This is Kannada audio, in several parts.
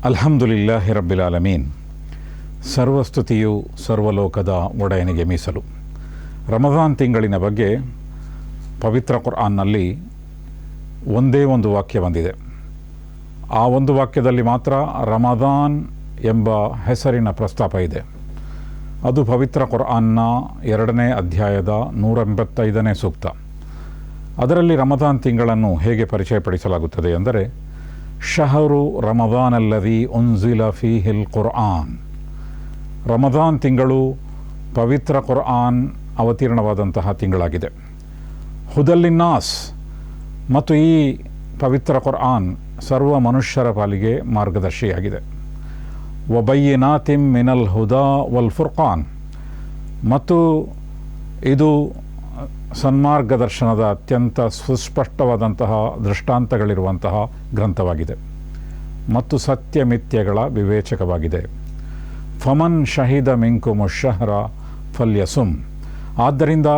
ಅಲ್ಹಮ್ದುಲಿಲ್ಲಾಹಿ ರಬ್ಬಿಲ್ ಆಲಮೀನ್. ಸರ್ವಸ್ತುತಿಯು ಸರ್ವಲೋಕದ ಒಡೆಯನಿಗೆ ಮೀಸಲು. ರಮದಾನ್ ತಿಂಗಳಿನ ಬಗ್ಗೆ ಪವಿತ್ರ ಕುರ್ಆನ್ನಲ್ಲಿ ಒಂದೇ ಒಂದು ವಾಕ್ಯ ಬಂದಿದೆ. ಆ ಒಂದು ವಾಕ್ಯದಲ್ಲಿ ಮಾತ್ರ ರಮದಾನ್ ಎಂಬ ಹೆಸರಿನ ಪ್ರಸ್ತಾಪ ಇದೆ. ಅದು ಪವಿತ್ರ ಕುರ್ಆನ್ನ 2ನೇ ಅಧ್ಯಾಯದ 185ನೇ ಸೂಕ್ತ. ಅದರಲ್ಲಿ ರಮದಾನ್ ತಿಂಗಳನ್ನು ಹೇಗೆ ಪರಿಚಯಪಡಿಸಲಾಗುತ್ತದೆ ಎಂದರೆ, ಶಹರು ರಮದಾನ್ ಅಲ್ಲದಿ ಉನ್ಜಿಲ ಫೀಹಿಲ್ ಕುರ್ಆನ್. ರಮದಾನ್ ತಿಂಗಳು ಪವಿತ್ರ ಕುರ್ಆನ್ ಅವತೀರ್ಣವಾದಂತಹ ತಿಂಗಳಾಗಿದೆ. ಹುದಲ್ಲಿನ್ನಾಸ್, ಮತ್ತು ಈ ಪವಿತ್ರ ಕುರ್ಆನ್ ಸರ್ವ ಮನುಷ್ಯರ ಪಾಲಿಗೆ ಮಾರ್ಗದರ್ಶಿಯಾಗಿದೆ. ವಬಯ್ಯಿನಾತಿಂ ಮಿನಲ್ ಹುದಾ ವಲ್ ಫುರ್ಖಾನ್, ಮತ್ತು ಇದು ಸನ್ಮಾರ್ಗದರ್ಶನದ ಅತ್ಯಂತ ಸುಸ್ಪಷ್ಟವಾದಂತಹ ದೃಷ್ಟಾಂತಗಳಿರುವಂತಹ ಗ್ರಂಥವಾಗಿದೆ ಮತ್ತು ಸತ್ಯ ಮಿಥ್ಯಗಳ ವಿವೇಚಕವಾಗಿದೆ. ಫಮನ್ ಶಹೀದ ಮಿಂಕುಮು ಶಹರ ಫಲ್ಯಸುಮ್, ಆದ್ದರಿಂದ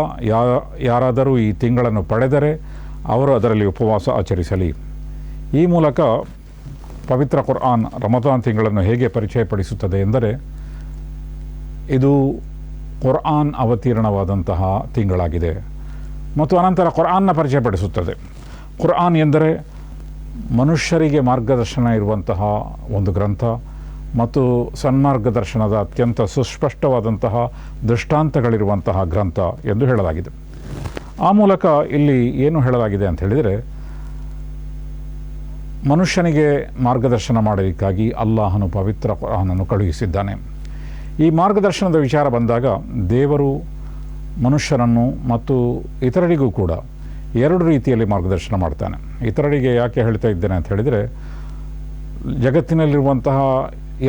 ಯಾರಾದರೂ ಈ ತಿಂಗಳನ್ನು ಪಡೆದರೆ ಅವರು ಅದರಲ್ಲಿ ಉಪವಾಸ ಆಚರಿಸಲಿ. ಈ ಮೂಲಕ ಪವಿತ್ರ ಕುರ್ಆನ್ ರಮದಾನ್ ತಿಂಗಳನ್ನು ಹೇಗೆ ಪರಿಚಯಪಡಿಸುತ್ತದೆ ಎಂದರೆ, ಇದು ಕುರ್ಆನ್ ಅವತೀರ್ಣವಾದಂತಹ ತಿಂಗಳಾಗಿದೆ ಮತ್ತು ಅನಂತರ ಕುರ್ಆನ್ನ ಪರಿಚಯಪಡಿಸುತ್ತದೆ. ಕುರ್ಆನ್ ಎಂದರೆ ಮನುಷ್ಯರಿಗೆ ಮಾರ್ಗದರ್ಶನ ಇರುವಂತಹ ಒಂದು ಗ್ರಂಥ ಮತ್ತು ಸನ್ಮಾರ್ಗದರ್ಶನದ ಅತ್ಯಂತ ಸುಸ್ಪಷ್ಟವಾದಂತಹ ದೃಷ್ಟಾಂತಗಳಿರುವಂತಹ ಗ್ರಂಥ ಎಂದು ಹೇಳಲಾಗಿದೆ. ಆ ಮೂಲಕ ಇಲ್ಲಿ ಏನು ಹೇಳಲಾಗಿದೆ ಅಂತ ಹೇಳಿದರೆ, ಮನುಷ್ಯನಿಗೆ ಮಾರ್ಗದರ್ಶನ ಮಾಡಲಿಕ್ಕಾಗಿ ಅಲ್ಲಾಹನು ಪವಿತ್ರ ಕುರ್ಆನನ್ನು ಕಳುಹಿಸಿದ್ದಾನೆ. ಈ ಮಾರ್ಗದರ್ಶನದ ವಿಚಾರ ಬಂದಾಗ ದೇವರು ಮನುಷ್ಯನನ್ನು ಮತ್ತು ಇತರರಿಗೂ ಕೂಡ 2 ರೀತಿಯಲ್ಲಿ ಮಾರ್ಗದರ್ಶನ ಮಾಡ್ತಾನೆ. ಇತರರಿಗೆ ಯಾಕೆ ಹೇಳ್ತಾ ಇದ್ದೇನೆ ಅಂತ ಹೇಳಿದರೆ, ಜಗತ್ತಿನಲ್ಲಿರುವಂತಹ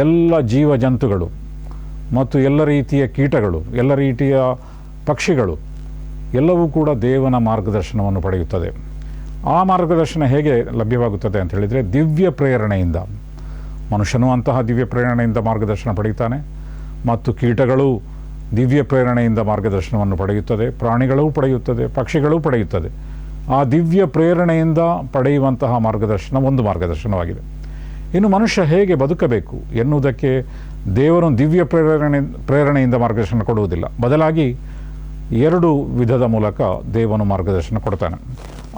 ಎಲ್ಲ ಜೀವ ಜಂತುಗಳು ಮತ್ತು ಎಲ್ಲ ರೀತಿಯ ಕೀಟಗಳು, ಎಲ್ಲ ರೀತಿಯ ಪಕ್ಷಿಗಳು ಎಲ್ಲವೂ ಕೂಡ ದೇವನ ಮಾರ್ಗದರ್ಶನವನ್ನು ಪಡೆಯುತ್ತದೆ. ಆ ಮಾರ್ಗದರ್ಶನ ಹೇಗೆ ಲಭ್ಯವಾಗುತ್ತದೆ ಅಂತ ಹೇಳಿದರೆ, ದಿವ್ಯ ಪ್ರೇರಣೆಯಿಂದ. ಮನುಷ್ಯನು ಅಂತಹ ದಿವ್ಯ ಪ್ರೇರಣೆಯಿಂದ ಮಾರ್ಗದರ್ಶನ ಪಡೆಯುತ್ತಾನೆ ಮತ್ತು ಕೀಟಗಳು ದಿವ್ಯ ಪ್ರೇರಣೆಯಿಂದ ಮಾರ್ಗದರ್ಶನವನ್ನು ಪಡೆಯುತ್ತದೆ, ಪ್ರಾಣಿಗಳೂ ಪಡೆಯುತ್ತದೆ, ಪಕ್ಷಿಗಳೂ ಪಡೆಯುತ್ತದೆ. ಆ ದಿವ್ಯ ಪ್ರೇರಣೆಯಿಂದ ಪಡೆಯುವಂತಹ ಮಾರ್ಗದರ್ಶನ ಒಂದು ಮಾರ್ಗದರ್ಶನವಾಗಿದೆ. ಇನ್ನು ಮನುಷ್ಯ ಹೇಗೆ ಬದುಕಬೇಕು ಎನ್ನುವುದಕ್ಕೆ ದೇವರು ದಿವ್ಯ ಪ್ರೇರಣೆಯಿಂದ ಮಾರ್ಗದರ್ಶನ ಕೊಡುವುದಿಲ್ಲ. ಬದಲಾಗಿ 2 ವಿಧದ ಮೂಲಕ ದೇವನು ಮಾರ್ಗದರ್ಶನ ಕೊಡ್ತಾನೆ.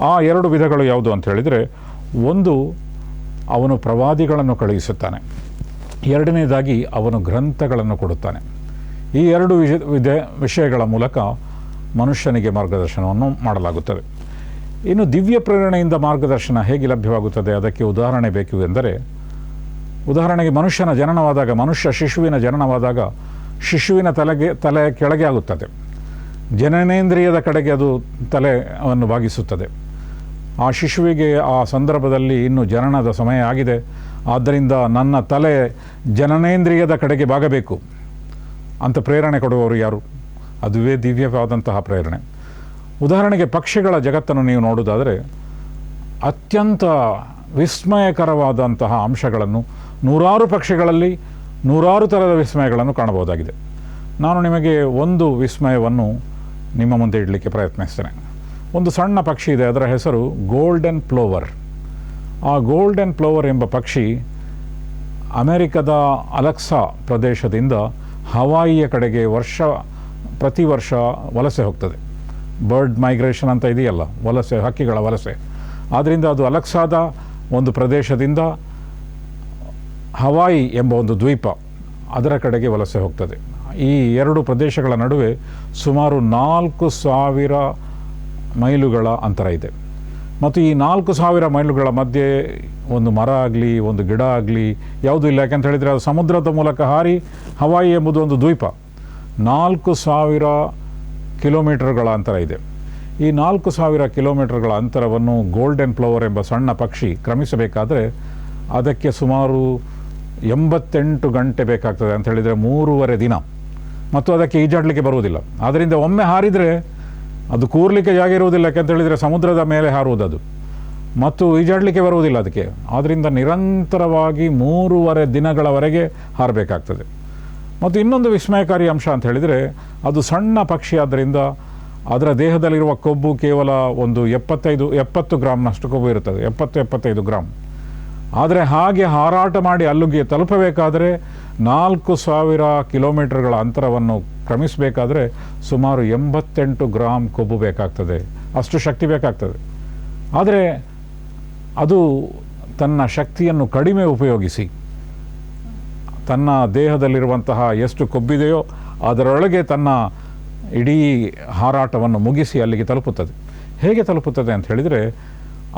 ಆ 2 ವಿಧಗಳು ಯಾವುದು ಅಂತ ಹೇಳಿದರೆ, ಒಂದು, ಅವನು ಪ್ರವಾದಿಗಳನ್ನು ಕಳುಹಿಸುತ್ತಾನೆ. 2ನೇದಾಗಿ ಅವನು ಗ್ರಂಥಗಳನ್ನು ಕೊಡುತ್ತಾನೆ. ಈ 2 ವಿಷಯಗಳ ಮೂಲಕ ಮನುಷ್ಯನಿಗೆ ಮಾರ್ಗದರ್ಶನವನ್ನು ಮಾಡಲಾಗುತ್ತದೆ. ಇನ್ನು ದಿವ್ಯ ಪ್ರೇರಣೆಯಿಂದ ಮಾರ್ಗದರ್ಶನ ಹೇಗೆ ಲಭ್ಯವಾಗುತ್ತದೆ, ಅದಕ್ಕೆ ಉದಾಹರಣೆ ಬೇಕು ಎಂದರೆ, ಉದಾಹರಣೆಗೆ ಮನುಷ್ಯನ ಜನನವಾದಾಗ, ಶಿಶುವಿನ ಜನನವಾದಾಗ ಶಿಶುವಿನ ತಲೆ ಕೆಳಗೆ ಆಗುತ್ತದೆ. ಜನನೇಂದ್ರಿಯದ ಕಡೆಗೆ ಅದು ತಲೆಯನ್ನು ಬಾಗಿಸುತ್ತದೆ. ಆ ಶಿಶುವಿಗೆ ಆ ಸಂದರ್ಭದಲ್ಲಿ ಇನ್ನು ಜನನದ ಸಮಯ ಆಗಿದೆ, ಆದ್ದರಿಂದ ನನ್ನ ತಲೆ ಜನನೇಂದ್ರಿಯದ ಕಡೆಗೆ ಬಾಗಬೇಕು ಅಂತ ಪ್ರೇರಣೆ ಕೊಡುವವರು ಯಾರು? ಅದುವೇ ದಿವ್ಯವಾದಂತಹ ಪ್ರೇರಣೆ. ಉದಾಹರಣೆಗೆ ಪಕ್ಷಿಗಳ ಜಗತ್ತನ್ನು ನೀವು ನೋಡುವುದಾದರೆ, ಅತ್ಯಂತ ವಿಸ್ಮಯಕರವಾದಂತಹ ಅಂಶಗಳನ್ನು, 100 ಪಕ್ಷಿಗಳಲ್ಲಿ 100 ಥರದ ವಿಸ್ಮಯಗಳನ್ನು ಕಾಣಬಹುದಾಗಿದೆ. ನಾನು ನಿಮಗೆ ಒಂದು ವಿಸ್ಮಯವನ್ನು ನಿಮ್ಮ ಮುಂದೆ ಇಡಲಿಕ್ಕೆ ಪ್ರಯತ್ನಿಸ್ತೇನೆ. ಒಂದು ಸಣ್ಣ ಪಕ್ಷಿ ಇದೆ, ಅದರ ಹೆಸರು ಗೋಲ್ಡನ್ ಪ್ಲೋವರ್. ಆ ಗೋಲ್ಡನ್ ಪ್ಲೋವರ್ ಎಂಬ ಪಕ್ಷಿ ಅಮೆರಿಕದ ಅಲೆಕ್ಸಾ ಪ್ರದೇಶದಿಂದ ಹವಾಯಿಯ ಕಡೆಗೆ ಪ್ರತಿ ವರ್ಷ ವಲಸೆ ಹೋಗ್ತದೆ. ಬರ್ಡ್ ಮೈಗ್ರೇಷನ್ ಅಂತ ಇದೆಯಲ್ಲ, ವಲಸೆ, ಹಕ್ಕಿಗಳ ವಲಸೆ. ಆದ್ದರಿಂದ ಅದು ಅಲೆಕ್ಸಾದ ಒಂದು ಪ್ರದೇಶದಿಂದ ಹವಾಯಿ ಎಂಬ ಒಂದು ದ್ವೀಪ, ಅದರ ಕಡೆಗೆ ವಲಸೆ ಹೋಗ್ತದೆ. ಈ 2 ಪ್ರದೇಶಗಳ ನಡುವೆ ಸುಮಾರು 4000 ಮೈಲುಗಳ ಅಂತರ ಇದೆ. ಮತ್ತು ಈ 4000 ಮೈಲುಗಳ ಮಧ್ಯೆ ಒಂದು ಮರ ಆಗಲಿ, ಒಂದು ಗಿಡ ಆಗಲಿ ಯಾವುದೂ ಇಲ್ಲ. ಯಾಕೆಂತ ಹೇಳಿದರೆ, ಅದು ಸಮುದ್ರದ ಮೂಲಕ ಹಾರಿ, ಹವಾಯಿ ಎಂಬುದು ಒಂದು ದ್ವೀಪ, 4000 ಕಿಲೋಮೀಟರ್ಗಳ ಅಂತರ ಇದೆ. ಈ 4000 ಕಿಲೋಮೀಟರ್ಗಳ ಅಂತರವನ್ನು ಗೋಲ್ಡನ್ ಪ್ಲೋವರ್ ಎಂಬ ಸಣ್ಣ ಪಕ್ಷಿ ಕ್ರಮಿಸಬೇಕಾದರೆ ಅದಕ್ಕೆ ಸುಮಾರು 88 ಗಂಟೆ ಬೇಕಾಗ್ತದೆ. ಅಂತ ಹೇಳಿದರೆ 3.5 ದಿನ. ಮತ್ತು ಅದಕ್ಕೆ ಈಜಾಡಲಿಕ್ಕೆ ಬರುವುದಿಲ್ಲ. ಆದ್ದರಿಂದ ಒಮ್ಮೆ ಹಾರಿದರೆ ಅದು ಕೂರಲಿಕ್ಕೆ ಜಾಗ ಇರುವುದಿಲ್ಲ. ಯಾಕೆಂತ ಹೇಳಿದರೆ ಸಮುದ್ರದ ಮೇಲೆ ಹಾರುವುದದು ಮತ್ತು ಈಜಾಡಲಿಕ್ಕೆ ಬರುವುದಿಲ್ಲ ಅದಕ್ಕೆ. ಆದ್ದರಿಂದ ನಿರಂತರವಾಗಿ 3.5 ದಿನಗಳವರೆಗೆ ಹಾರಬೇಕಾಗ್ತದೆ. ಮತ್ತು ಇನ್ನೊಂದು ವಿಸ್ಮಯಕಾರಿ ಅಂಶ ಅಂತ ಹೇಳಿದರೆ, ಅದು ಸಣ್ಣ ಪಕ್ಷಿ ಆದ್ದರಿಂದ ಅದರ ದೇಹದಲ್ಲಿರುವ ಕೊಬ್ಬು ಕೇವಲ ಒಂದು 70 ಗ್ರಾಮ್ನಷ್ಟು ಕೊಬ್ಬು ಇರುತ್ತದೆ. 70-75 ಗ್ರಾಮ್. ಆದರೆ ಹಾಗೆ ಹಾರಾಟ ಮಾಡಿ ಅಲ್ಲಿಗೆ ತಲುಪಬೇಕಾದರೆ 4000 ಕಿಲೋಮೀಟರ್ಗಳ ಅಂತರವನ್ನು ಕ್ರಮಿಸಬೇಕಾದ್ರೆ ಸುಮಾರು 88 ಗ್ರಾಮ್ ಕೊಬ್ಬು ಬೇಕಾಗ್ತದೆ, ಅಷ್ಟು ಶಕ್ತಿ ಬೇಕಾಗ್ತದೆ. ಆದರೆ ಅದು ತನ್ನ ಶಕ್ತಿಯನ್ನು ಕಡಿಮೆ ಉಪಯೋಗಿಸಿ ತನ್ನ ದೇಹದಲ್ಲಿರುವಂತಹ ಎಷ್ಟು ಕೊಬ್ಬಿದೆಯೋ ಅದರೊಳಗೆ ತನ್ನ ಇಡೀ ಹಾರಾಟವನ್ನು ಮುಗಿಸಿ ಅಲ್ಲಿಗೆ ತಲುಪುತ್ತದೆ. ಹೇಗೆ ತಲುಪುತ್ತದೆ ಅಂತ ಹೇಳಿದರೆ,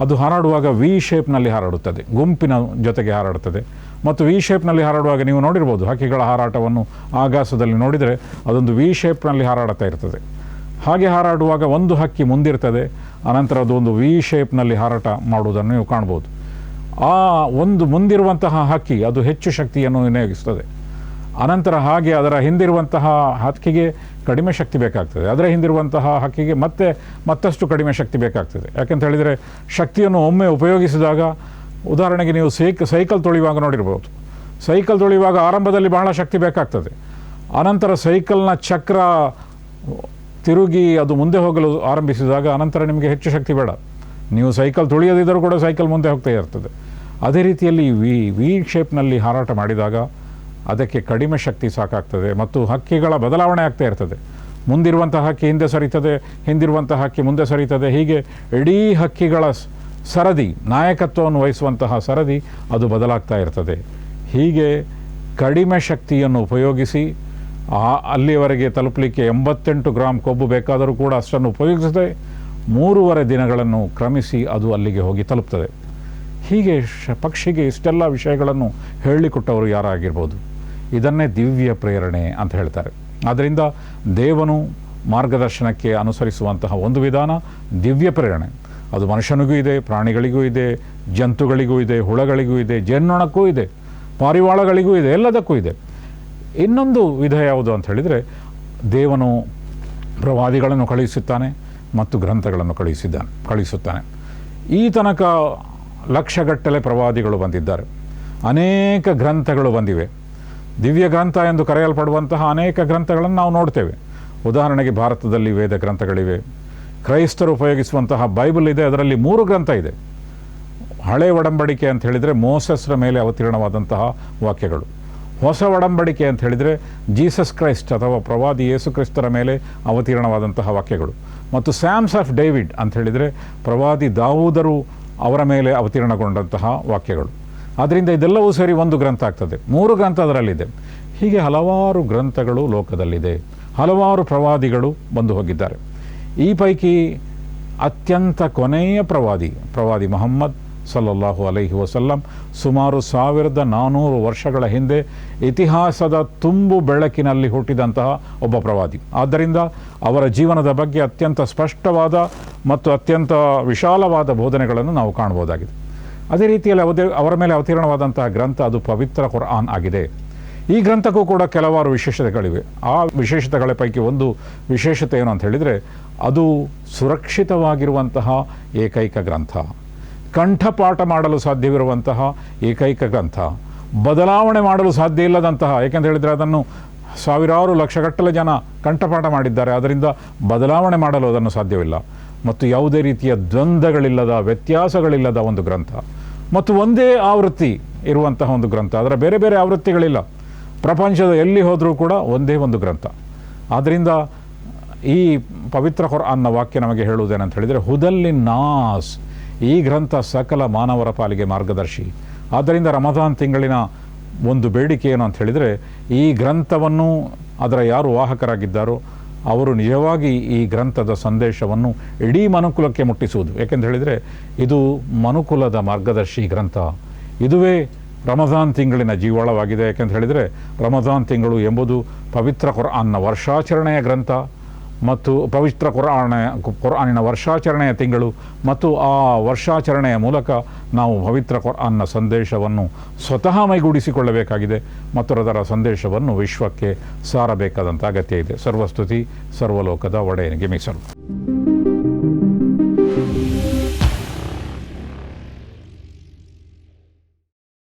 ಅದು ಹಾರಾಡುವಾಗ ವಿ ಶೇಪ್ನಲ್ಲಿ ಹಾರಾಡುತ್ತದೆ, ಗುಂಪಿನ ಜೊತೆಗೆ ಹಾರಾಡುತ್ತದೆ. ಮತ್ತು ವಿ ಶೇಪ್ನಲ್ಲಿ ಹಾರಾಡುವಾಗ ನೀವು ನೋಡಿರ್ಬೋದು, ಹಕ್ಕಿಗಳ ಹಾರಾಟವನ್ನು ಆಕಾಶದಲ್ಲಿ ನೋಡಿದರೆ ಅದೊಂದು ವಿ ಶೇಪ್ನಲ್ಲಿ ಹಾರಾಡುತ್ತಾ ಇರ್ತದೆ. ಹಾಗೆ ಹಾರಾಡುವಾಗ ಒಂದು ಹಕ್ಕಿ ಮುಂದಿರ್ತದೆ, ಅನಂತರ ಅದು ಒಂದು ವಿ ಶೇಪ್ನಲ್ಲಿ ಹಾರಾಟ ಮಾಡುವುದನ್ನು ನೀವು ಕಾಣ್ಬೋದು. ಆ ಒಂದು ಮುಂದಿರುವಂತಹ ಹಕ್ಕಿ ಅದು ಹೆಚ್ಚು ಶಕ್ತಿಯನ್ನು ವಿನಿಯೋಗಿಸ್ತದೆ. ಅನಂತರ ಹಾಗೆ ಅದರ ಹಿಂದಿರುವಂತಹ ಹಕ್ಕಿಗೆ ಕಡಿಮೆ ಶಕ್ತಿ ಬೇಕಾಗ್ತದೆ, ಅದರ ಹಿಂದಿರುವಂತಹ ಹಕ್ಕಿಗೆ ಮತ್ತಷ್ಟು ಕಡಿಮೆ ಶಕ್ತಿ ಬೇಕಾಗ್ತದೆ. ಯಾಕೆಂತ ಹೇಳಿದರೆ, ಶಕ್ತಿಯನ್ನು ಒಮ್ಮೆ ಉಪಯೋಗಿಸಿದಾಗ, ಉದಾಹರಣೆಗೆ ನೀವು ಸೈಕಲ್ ತೊಳೆಯುವಾಗ ನೋಡಿರ್ಬೋದು, ಸೈಕಲ್ ತೊಳೆಯುವಾಗ ಆರಂಭದಲ್ಲಿ ಬಹಳ ಶಕ್ತಿ ಬೇಕಾಗ್ತದೆ. ಅನಂತರ ಸೈಕಲ್ನ ಚಕ್ರ ತಿರುಗಿ ಅದು ಮುಂದೆ ಹೋಗಲು ಆರಂಭಿಸಿದಾಗ ಅನಂತರ ನಿಮಗೆ ಹೆಚ್ಚು ಶಕ್ತಿ ಬೇಡ, ನೀವು ಸೈಕಲ್ ತುಳಿಯದಿದ್ದರೂ ಕೂಡ ಸೈಕಲ್ ಮುಂದೆ ಹೋಗ್ತಾ ಇರ್ತದೆ. ಅದೇ ರೀತಿಯಲ್ಲಿ ವಿ ಶೇಪ್ನಲ್ಲಿ ಹಾರಾಟ ಮಾಡಿದಾಗ ಅದಕ್ಕೆ ಕಡಿಮೆ ಶಕ್ತಿ ಸಾಕಾಗ್ತದೆ ಮತ್ತು ಹಕ್ಕಿಗಳ ಬದಲಾವಣೆ ಆಗ್ತಾ ಇರ್ತದೆ. ಮುಂದಿರುವಂಥ ಹಕ್ಕಿ ಹಿಂದೆ ಸರಿತದೆ, ಹಿಂದಿರುವಂಥ ಹಕ್ಕಿ ಮುಂದೆ ಸರಿತದೆ. ಹೀಗೆ ಇಡೀ ಹಕ್ಕಿಗಳ ಸರದಿ, ನಾಯಕತ್ವವನ್ನು ವಹಿಸುವಂತಹ ಸರದಿ ಅದು ಬದಲಾಗ್ತಾ ಇರ್ತದೆ. ಹೀಗೆ ಕಡಿಮೆ ಶಕ್ತಿಯನ್ನು ಉಪಯೋಗಿಸಿ ಅಲ್ಲಿಯವರೆಗೆ ತಲುಪಲಿಕ್ಕೆ 88 ಗ್ರಾಮ್ ಕೊಬ್ಬು ಬೇಕಾದರೂ ಕೂಡ ಅಷ್ಟನ್ನು ಉಪಯೋಗಿಸದೆ 3.5 ದಿನಗಳನ್ನು ಕ್ರಮಿಸಿ ಅದು ಅಲ್ಲಿಗೆ ಹೋಗಿ ತಲುಪ್ತದೆ. ಹೀಗೆ ಪಕ್ಷಿಗೆ ಇಷ್ಟೆಲ್ಲ ವಿಷಯಗಳನ್ನು ಹೇಳಿಕೊಟ್ಟವರು ಯಾರಾಗಿರ್ಬೋದು? ಇದನ್ನೇ ದಿವ್ಯ ಪ್ರೇರಣೆ ಅಂತ ಹೇಳ್ತಾರೆ. ಆದ್ದರಿಂದ ದೇವನು ಮಾರ್ಗದರ್ಶನಕ್ಕೆ ಅನುಸರಿಸುವಂತಹ ಒಂದು ವಿಧಾನ ದಿವ್ಯ ಪ್ರೇರಣೆ. ಅದು ಮನುಷ್ಯನಿಗೂ ಇದೆ, ಪ್ರಾಣಿಗಳಿಗೂ ಇದೆ, ಜಂತುಗಳಿಗೂ ಇದೆ, ಹುಳಗಳಿಗೂ ಇದೆ, ಜೇನ್ನೊಣಕ್ಕೂ ಇದೆ, ಪಾರಿವಾಳಗಳಿಗೂ ಇದೆ, ಎಲ್ಲದಕ್ಕೂ ಇದೆ. ಇನ್ನೊಂದು ವಿಧ ಯಾವುದು ಅಂತ ಹೇಳಿದರೆ, ದೇವನು ಪ್ರವಾದಿಗಳನ್ನು ಕಳುಹಿಸುತ್ತಾನೆ ಮತ್ತು ಗ್ರಂಥಗಳನ್ನು ಕಳುಹಿಸುತ್ತಾನೆ. ಈ ತನಕ ಲಕ್ಷಗಟ್ಟಲೆ ಪ್ರವಾದಿಗಳು ಬಂದಿದ್ದಾರೆ, ಅನೇಕ ಗ್ರಂಥಗಳು ಬಂದಿವೆ. ದಿವ್ಯ ಗ್ರಂಥ ಎಂದು ಕರೆಯಲ್ಪಡುವಂತಹ ಅನೇಕ ಗ್ರಂಥಗಳನ್ನು ನಾವು ನೋಡ್ತೇವೆ. ಉದಾಹರಣೆಗೆ ಭಾರತದಲ್ಲಿ ವೇದ ಗ್ರಂಥಗಳಿವೆ, ಕ್ರೈಸ್ತರು ಉಪಯೋಗಿಸುವಂತಹ ಬೈಬಲ್ ಇದೆ, ಅದರಲ್ಲಿ 3 ಗ್ರಂಥ ಇದೆ. ಹಳೆ ಒಡಂಬಡಿಕೆ ಅಂತ ಹೇಳಿದರೆ ಮೋಸೆಸ್ರ ಮೇಲೆ ಅವತೀರ್ಣವಾದಂತಹ ವಾಕ್ಯಗಳು. ಹೊಸ ಒಡಂಬಡಿಕೆ ಅಂತ ಹೇಳಿದರೆ ಜೀಸಸ್ ಕ್ರೈಸ್ಟ್ ಅಥವಾ ಪ್ರವಾದಿ ಯೇಸು ಕ್ರಿಸ್ತರ ಮೇಲೆ ಅವತೀರ್ಣವಾದಂತಹ ವಾಕ್ಯಗಳು. ಮತ್ತು ಸ್ಯಾಮ್ಸ್ ಆಫ್ ಡೇವಿಡ್ ಅಂತ ಹೇಳಿದರೆ ಪ್ರವಾದಿ ದಾವೂದರು ಅವರ ಮೇಲೆ ಅವತೀರ್ಣಗೊಂಡಂತಹ ವಾಕ್ಯಗಳು. ಆದ್ದರಿಂದ ಇದೆಲ್ಲವೂ ಸೇರಿ ಒಂದು ಗ್ರಂಥ ಆಗ್ತದೆ. 3 ಗ್ರಂಥ ಅದರಲ್ಲಿದೆ. ಹೀಗೆ ಹಲವಾರು ಗ್ರಂಥಗಳು ಲೋಕದಲ್ಲಿದೆ, ಹಲವಾರು ಪ್ರವಾದಿಗಳು ಬಂದು ಹೋಗಿದ್ದಾರೆ. ಈ ಪೈಕಿ ಅತ್ಯಂತ ಕೊನೆಯ ಪ್ರವಾದಿ ಮುಹಮ್ಮದ್ ಸಲ್ಲಲ್ಲಾಹು ಅಲೈಹಿ ವಸಲ್ಲಂ ಸುಮಾರು 1400 ವರ್ಷಗಳ ಹಿಂದೆ ಇತಿಹಾಸದ ತುಂಬು ಬೆಳಕಿನಲ್ಲಿ ಹುಟ್ಟಿದಂತಹ ಒಬ್ಬ ಪ್ರವಾದಿ. ಆದ್ದರಿಂದ ಅವರ ಜೀವನದ ಬಗ್ಗೆ ಅತ್ಯಂತ ಸ್ಪಷ್ಟವಾದ ಮತ್ತು ಅತ್ಯಂತ ವಿಶಾಲವಾದ ಬೋಧನೆಗಳನ್ನು ನಾವು ಕಾಣಬಹುದಾಗಿದೆ. ಅದೇ ರೀತಿಯಲ್ಲಿ ಅವರ ಮೇಲೆ ಅವತೀರ್ಣವಾದಂತಹ ಗ್ರಂಥ ಅದು ಪವಿತ್ರ ಕುರ್ಆನ್ ಆಗಿದೆ. ಈ ಗ್ರಂಥಕ್ಕೂ ಕೂಡ ಕೆಲವಾರು ವಿಶೇಷತೆಗಳಿವೆ. ಆ ವಿಶೇಷತೆಗಳ ಪೈಕಿ ಒಂದು ವಿಶೇಷತೆ ಏನು ಅಂತ ಹೇಳಿದರೆ, ಅದು ಸುರಕ್ಷಿತವಾಗಿರುವಂತಹ ಏಕೈಕ ಗ್ರಂಥ, ಕಂಠಪಾಠ ಮಾಡಲು ಸಾಧ್ಯವಿರುವಂತಹ ಏಕೈಕ ಗ್ರಂಥ, ಬದಲಾವಣೆ ಮಾಡಲು ಸಾಧ್ಯ ಇಲ್ಲದಂತಹ, ಏಕೆಂತ ಹೇಳಿದರೆ ಅದನ್ನು ಸಾವಿರಾರು ಲಕ್ಷಗಟ್ಟಲೆ ಜನ ಕಂಠಪಾಠ ಮಾಡಿದ್ದಾರೆ, ಅದರಿಂದ ಬದಲಾವಣೆ ಮಾಡಲು ಅದನ್ನು ಸಾಧ್ಯವಿಲ್ಲ. ಮತ್ತು ಯಾವುದೇ ರೀತಿಯ ದ್ವಂದ್ವಗಳಿಲ್ಲದ, ವ್ಯತ್ಯಾಸಗಳಿಲ್ಲದ ಒಂದು ಗ್ರಂಥ, ಮತ್ತು ಒಂದೇ ಆವೃತ್ತಿ ಇರುವಂತಹ ಒಂದು ಗ್ರಂಥ. ಅದರ ಬೇರೆ ಬೇರೆ ಆವೃತ್ತಿಗಳಿಲ್ಲ. ಪ್ರಪಂಚದ ಎಲ್ಲಿ ಹೋದರೂ ಕೂಡ ಒಂದೇ ಒಂದು ಗ್ರಂಥ. ಆದ್ದರಿಂದ ಈ ಪವಿತ್ರ ಕುರ್ಆನ್ನ ವಾಕ್ಯ ನಮಗೆ ಹೇಳುವುದೇನಂತ ಹೇಳಿದರೆ, ಹುದಲ್ಲಿನ್ ನಾಸ್, ಈ ಗ್ರಂಥ ಸಕಲ ಮಾನವರ ಪಾಲಿಗೆ ಮಾರ್ಗದರ್ಶಿ. ಆದ್ದರಿಂದ ರಮದಾನ್ ತಿಂಗಳಿನ ಒಂದು ಬೇಡಿಕೆ ಏನು ಅಂತ ಹೇಳಿದರೆ, ಈ ಗ್ರಂಥವನ್ನು ಅದರ ಯಾರು ವಾಹಕರಾಗಿದ್ದಾರೋ ಅವರು ನಿಜವಾಗಿ ಈ ಗ್ರಂಥದ ಸಂದೇಶವನ್ನು ಇಡೀ ಮನುಕುಲಕ್ಕೆ ಮುಟ್ಟಿಸುವುದು. ಏಕೆಂತ ಹೇಳಿದರೆ ಇದು ಮನುಕುಲದ ಮಾರ್ಗದರ್ಶಿ ಗ್ರಂಥ. ಇದುವೇ ರಮದಾನ್ ತಿಂಗಳಿನ ಜೀವಾಳವಾಗಿದೆ. ಏಕೆಂತ ಹೇಳಿದರೆ ರಮದಾನ್ ತಿಂಗಳು ಎಂಬುದು ಪವಿತ್ರ ಕುರ್ಆನ್ನ ವರ್ಷಾಚರಣೆಯ ಗ್ರಂಥ ಮತ್ತು ಪವಿತ್ರ ಕುರ್ಆನಿನ ವರ್ಷಾಚರಣೆಯ ತಿಂಗಳು. ಮತ್ತು ಆ ವರ್ಷಾಚರಣೆಯ ಮೂಲಕ ನಾವು ಪವಿತ್ರ ಕುರ್ಆನ್ನ ಸಂದೇಶವನ್ನು ಸ್ವತಃ ಮೈಗೂಡಿಸಿಕೊಳ್ಳಬೇಕಾಗಿದೆ ಮತ್ತು ಅದರ ಸಂದೇಶವನ್ನು ವಿಶ್ವಕ್ಕೆ ಸಾರಬೇಕಾದಂಥ ಅಗತ್ಯ ಇದೆ. ಸರ್ವಸ್ತುತಿ ಸರ್ವಲೋಕದ ಒಡೆಯನಿಗೆ ಮೀಸಲು.